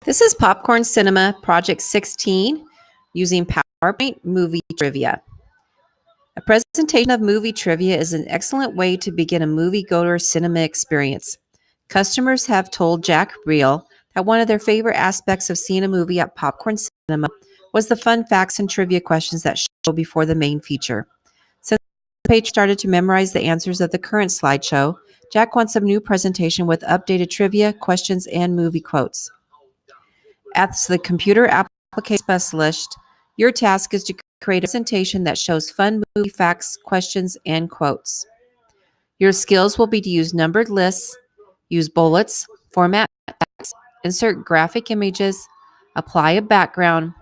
This is Popcorn Cinema Project 16 using PowerPoint Movie Trivia. A presentation of movie trivia is an excellent way to begin a moviegoer cinema experience. Customers have told Jack Reel that one of their favorite aspects of seeing a movie at Popcorn Cinema was the fun facts and trivia questions that show before the main feature. Since the page started to memorize the answers of the current slideshow, Jack wants a new presentation with updated trivia, questions, and movie quotes. As the computer application specialist, your task is to create a presentation that shows fun movie facts, questions, and quotes. Your skills will be to use numbered lists, use bullets, format text, insert graphic images, apply a background,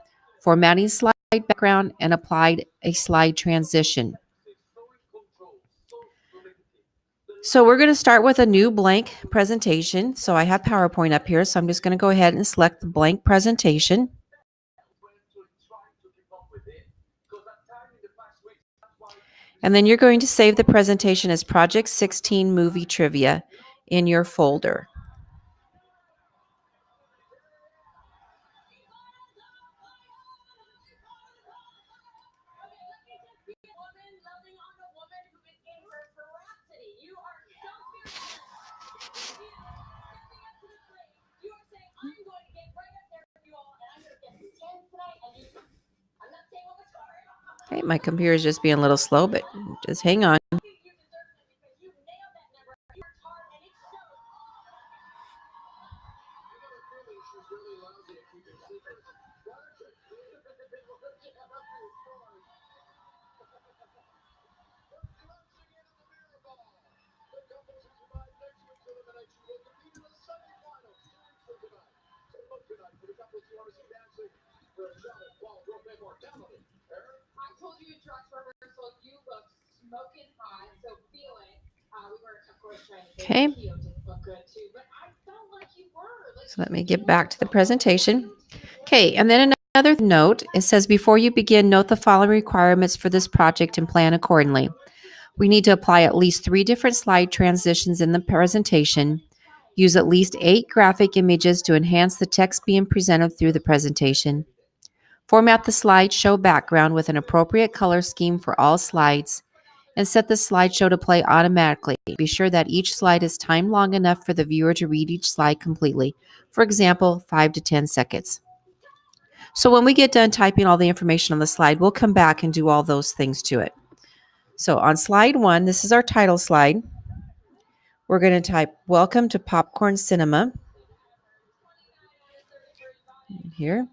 formatting slide background, and apply a slide transition. So we're going to start with a new blank presentation. So I have PowerPoint up here, so I'm just going to go ahead and select the blank presentation. And then you're going to save the presentation as Project 16 Movie Trivia in your folder. Okay, my computer is just being a little slow, but just hang on. Okay. So let me get back to the presentation. Okay, and then another note, it says before you begin, note the following requirements for this project and plan accordingly. We need to apply at least 3 different slide transitions in the presentation, use at least 8 graphic images to enhance the text being presented through the presentation, format the slideshow background with an appropriate color scheme for all slides, and set the slideshow to play automatically. Be sure that each slide is timed long enough for the viewer to read each slide completely. For example, 5 to 10 seconds. So when we get done typing all the information on the slide, we'll come back and do all those things to it. So on slide 1, this is our title slide. We're going to type, "Welcome to Popcorn Cinema." Here.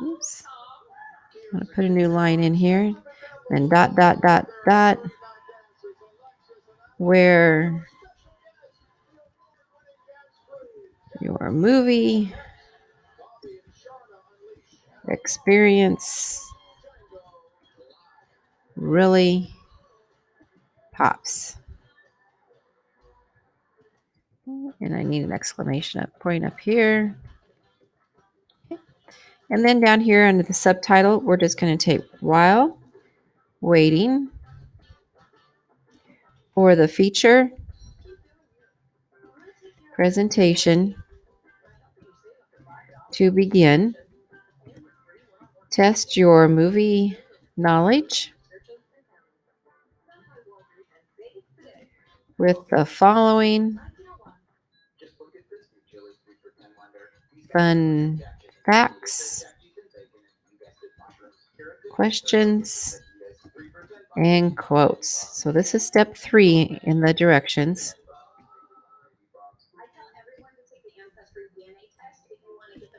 Oops. I'm going to put a new line in here. And ... where your movie experience really pops. And I need an exclamation point up here. And then down here under the subtitle, we're just going to type "while waiting for the feature presentation to begin, test your movie knowledge with the following fun facts, questions, and quotes." So this is step 3 in the directions.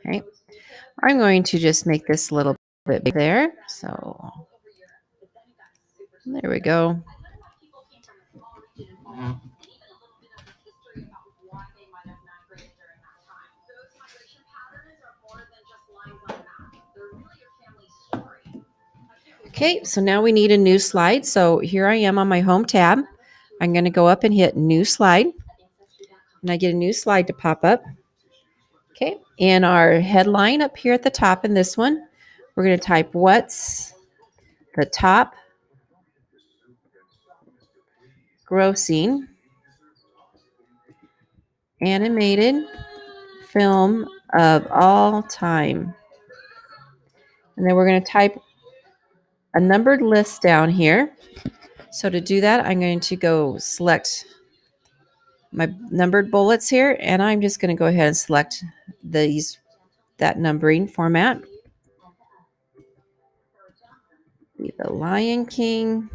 Okay, I'm going to just make this a little bit big there. So there we go. Okay, so now we need a new slide. So here I am on my home tab. I'm going to go up and hit new slide. And I get a new slide to pop up. Okay, In our headline up here at the top in this one, we're going to type what's the top grossing animated film of all time. And then we're going to type a numbered list down here. So to do that, I'm going to go select my numbered bullets here, and I'm just going to go ahead and select that numbering format. The Lion King,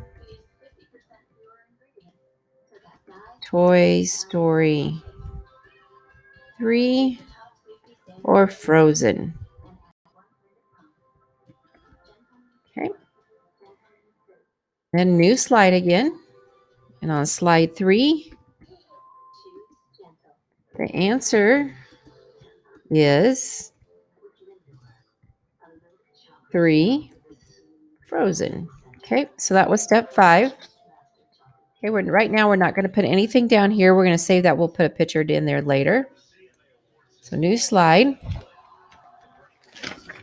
Toy Story 3, or Frozen. Okay. Then new slide again. And on slide 3, the answer is 3, Frozen. Okay, so that was step 5. Okay, right now we're not going to put anything down here. We're going to save that. We'll put a picture in there later. So new slide.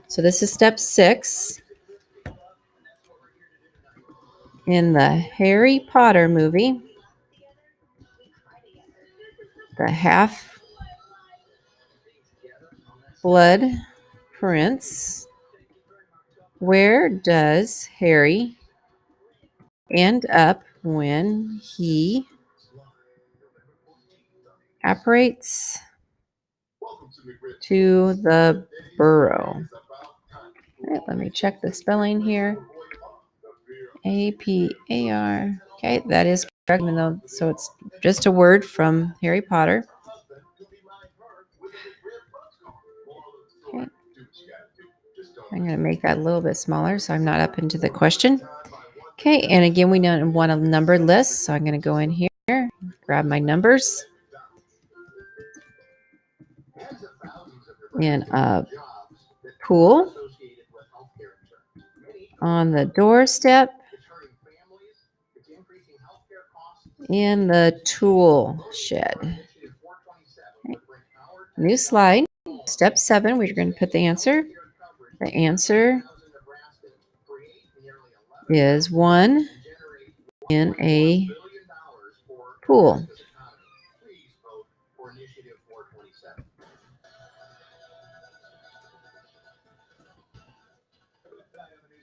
So this is step 6. In the Harry Potter movie, the Half-Blood Prince, where does Harry end up when he apparates to the burrow? Okay, let me check the spelling here. A-P-A-R. Okay, that is correct. Even though, so it's just a word from Harry Potter. Okay. I'm going to make that a little bit smaller so I'm not up into the question. Okay, and again, we want a numbered list, so I'm going to go in here, grab my numbers, in a pool, on the doorstep, in the tool shed. Okay. New slide. Step 7, we're going to put the answer. The answer is 1 in a pool.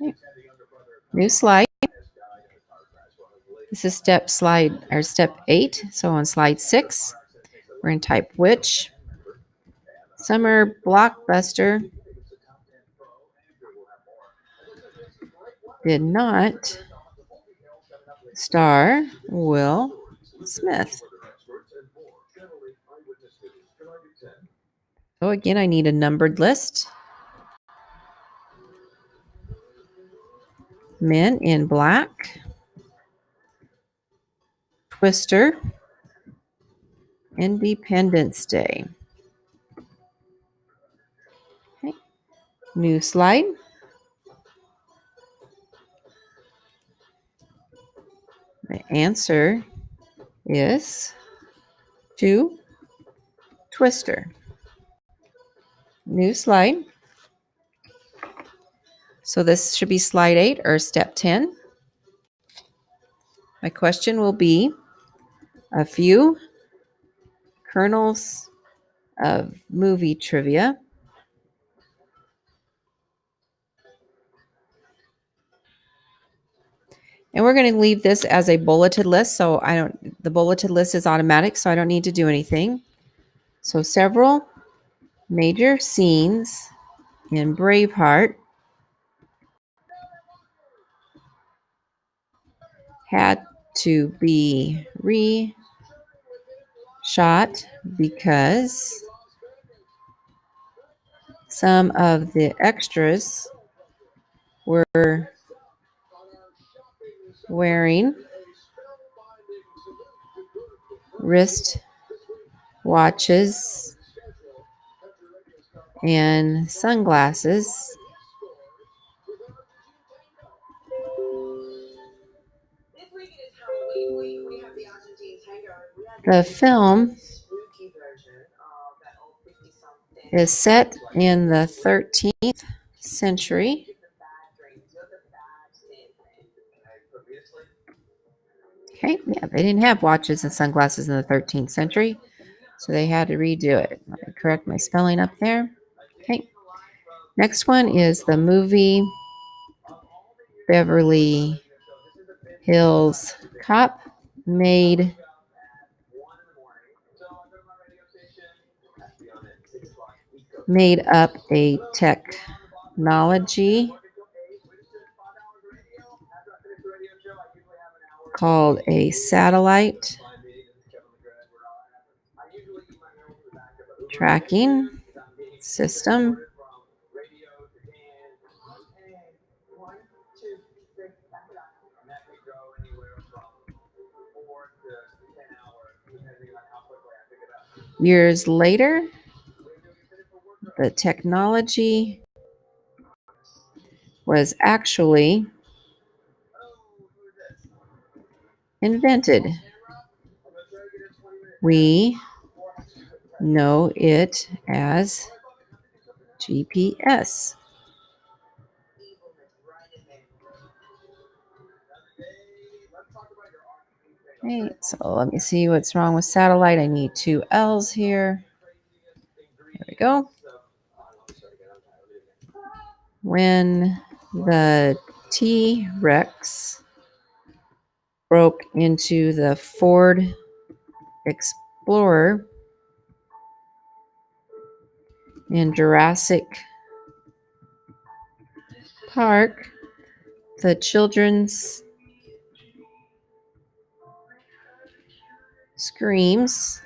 Okay. New slide. This is step 8. So on slide 6, we're going to type which summer blockbuster did not star Will Smith. So again, I need a numbered list. Men in Black, Twister, Independence Day. Okay. New slide. The answer is 2, Twister. New slide. So this should be slide 8 or step 10. My question will be a few kernels of movie trivia. And we're going to leave this as a bulleted list. So the bulleted list is automatic, so I don't need to do anything. So several major scenes in Braveheart had to be reshot because some of the extras were wearing wrist watches and sunglasses. The film is set in the 13th century. Okay, yeah, they didn't have watches and sunglasses in the 13th century, so they had to redo it. Let me correct my spelling up there. Okay, next one is the movie Beverly Hills Cop made up a technology called a satellite tracking system. Years later, the technology was actually invented. We know it as GPS. Okay, so let me see what's wrong with satellite. I need two L's here. There we go. When the T-Rex broke into the Ford Explorer in Jurassic Park, the children's screams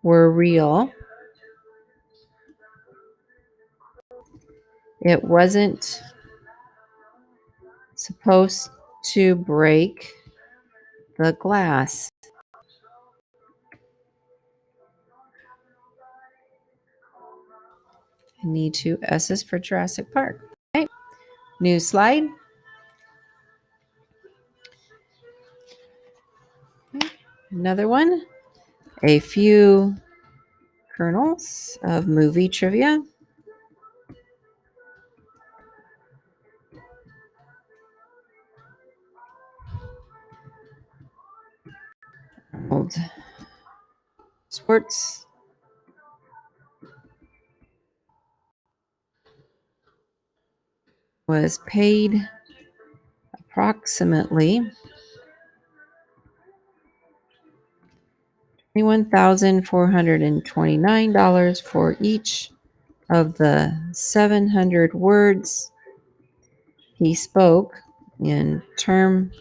were real. It wasn't supposed to break the glass. I need two S's for Jurassic Park. Okay. New slide. Okay. Another one. A few kernels of movie trivia. Old sports. Was paid approximately $21,429 for each of the 700 words he spoke in Terminator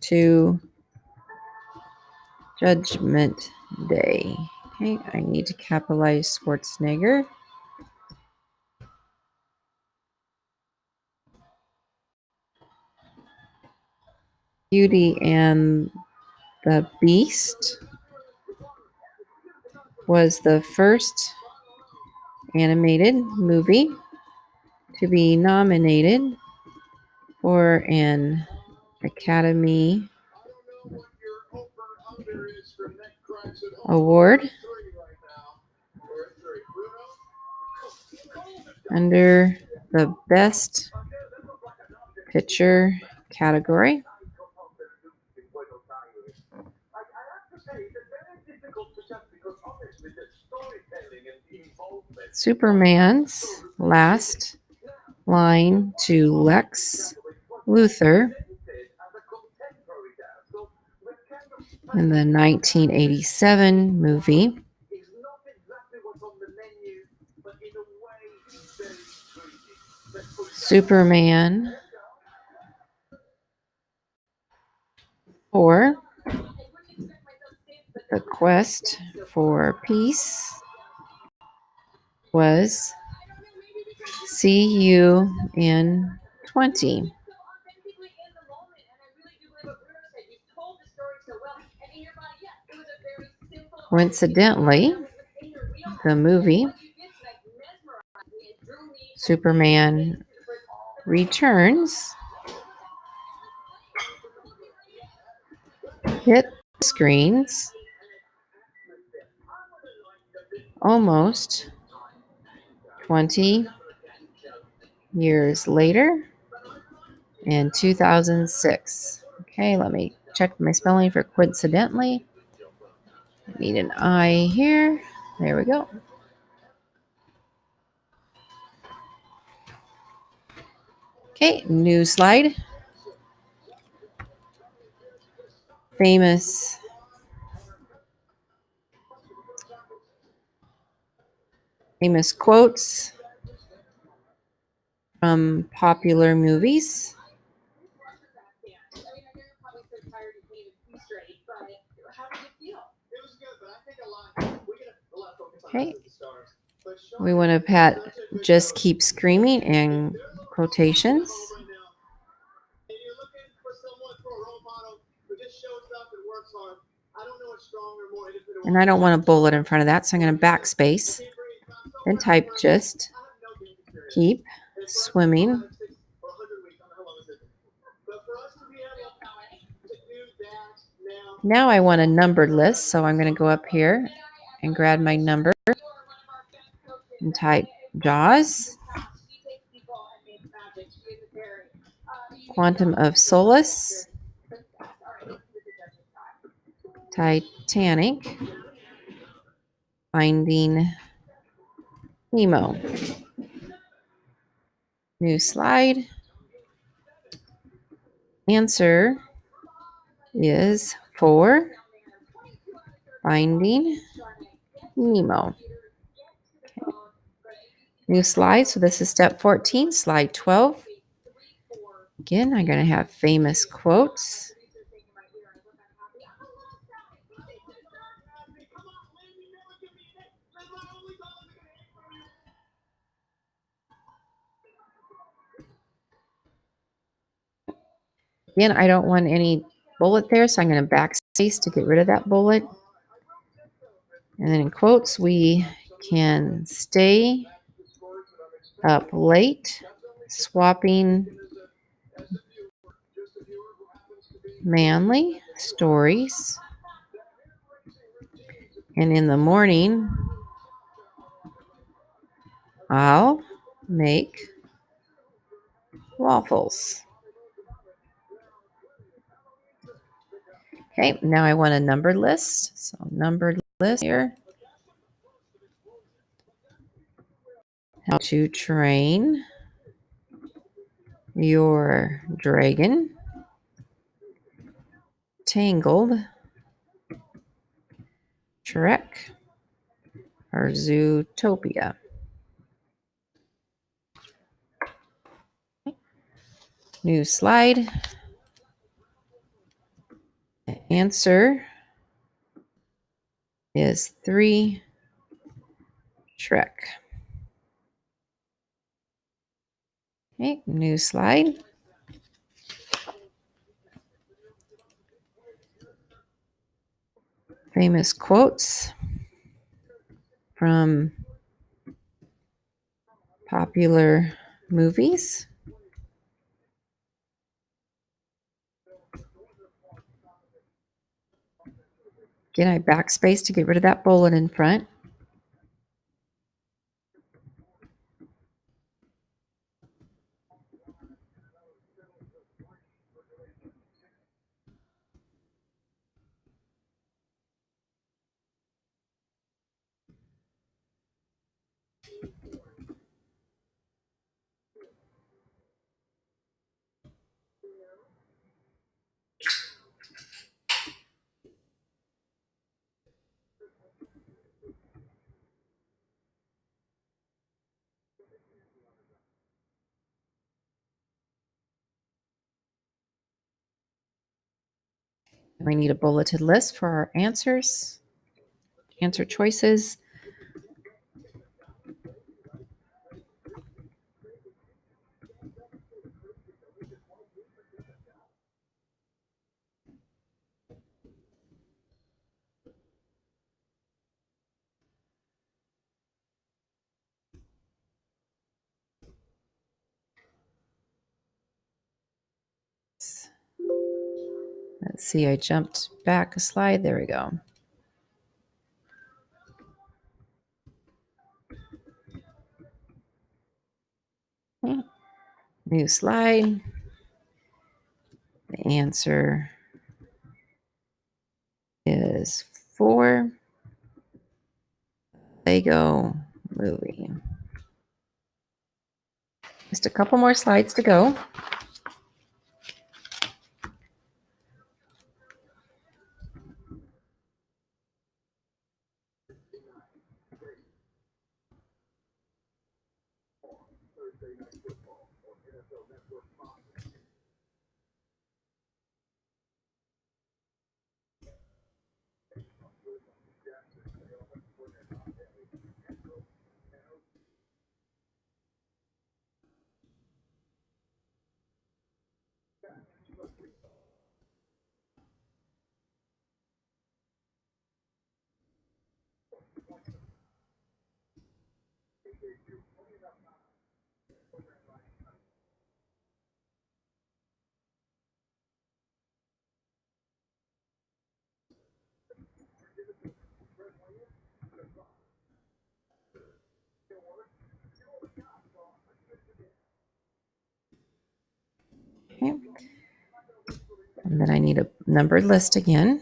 2 Judgment Day. Okay, I need to capitalize Schwarzenegger. Beauty and the Beast was the first animated movie to be nominated for an Academy Award under the Best Picture category. Superman's last line to Lex Luthor in the 1987 movie Superman 4, The Quest for Peace, was see you in 20. Coincidentally, the movie Superman Returns hit screens almost 20 years later in 2006. Okay, let me check my spelling for coincidentally. I need an I here. There we go. Okay, new slide. Famous quotes from popular movies. Okay. We want to pat just keep screaming and quotations. And I don't want a bullet in front of that, so I'm going to backspace. Then type just keep swimming. Now I want a numbered list, so I'm going to go up here and grab my number and type Jaws, Quantum of Solace, Titanic, Finding Nemo. New slide. Answer is 4, Finding Nemo. Okay. New slide. So this is step 14, slide 12. Again, I'm going to have famous quotes. Again, I don't want any bullet there, so I'm going to backspace to get rid of that bullet. And then in quotes, we can stay up late, swapping manly stories. And in the morning, I'll make waffles. Okay, now I want a numbered list. So numbered list here. How to train your dragon. Tangled. Shrek. Or Zootopia. New slide. The answer is 3, Shrek. Okay, new slide. Famous quotes from popular movies. Again, I backspace to get rid of that bullet in front. We need a bulleted list for our answers, answer choices. Let's see, I jumped back a slide. There we go. New slide. The answer is 4. Lego Movie. Just a couple more slides to go. Okay. And then I need a numbered list again.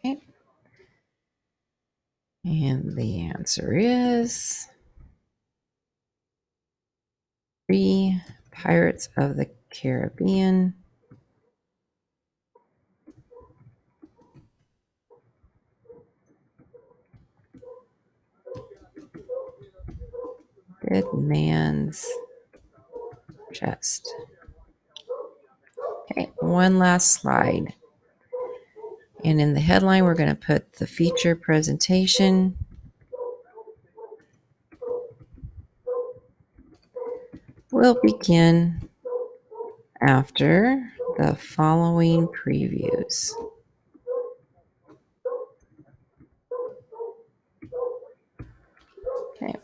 Okay. And the answer is 3. Pirates of the Caribbean. Good man's chest. Okay, one last slide. And in the headline, we're going to put the feature presentation. Will begin after the following previews. Okay.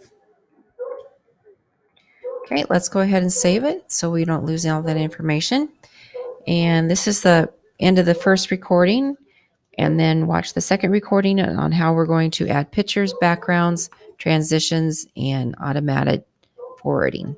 Okay, let's go ahead and save it so we don't lose all that information. And this is the end of the first recording. And then watch the second recording on how we're going to add pictures, backgrounds, transitions, and automated forwarding.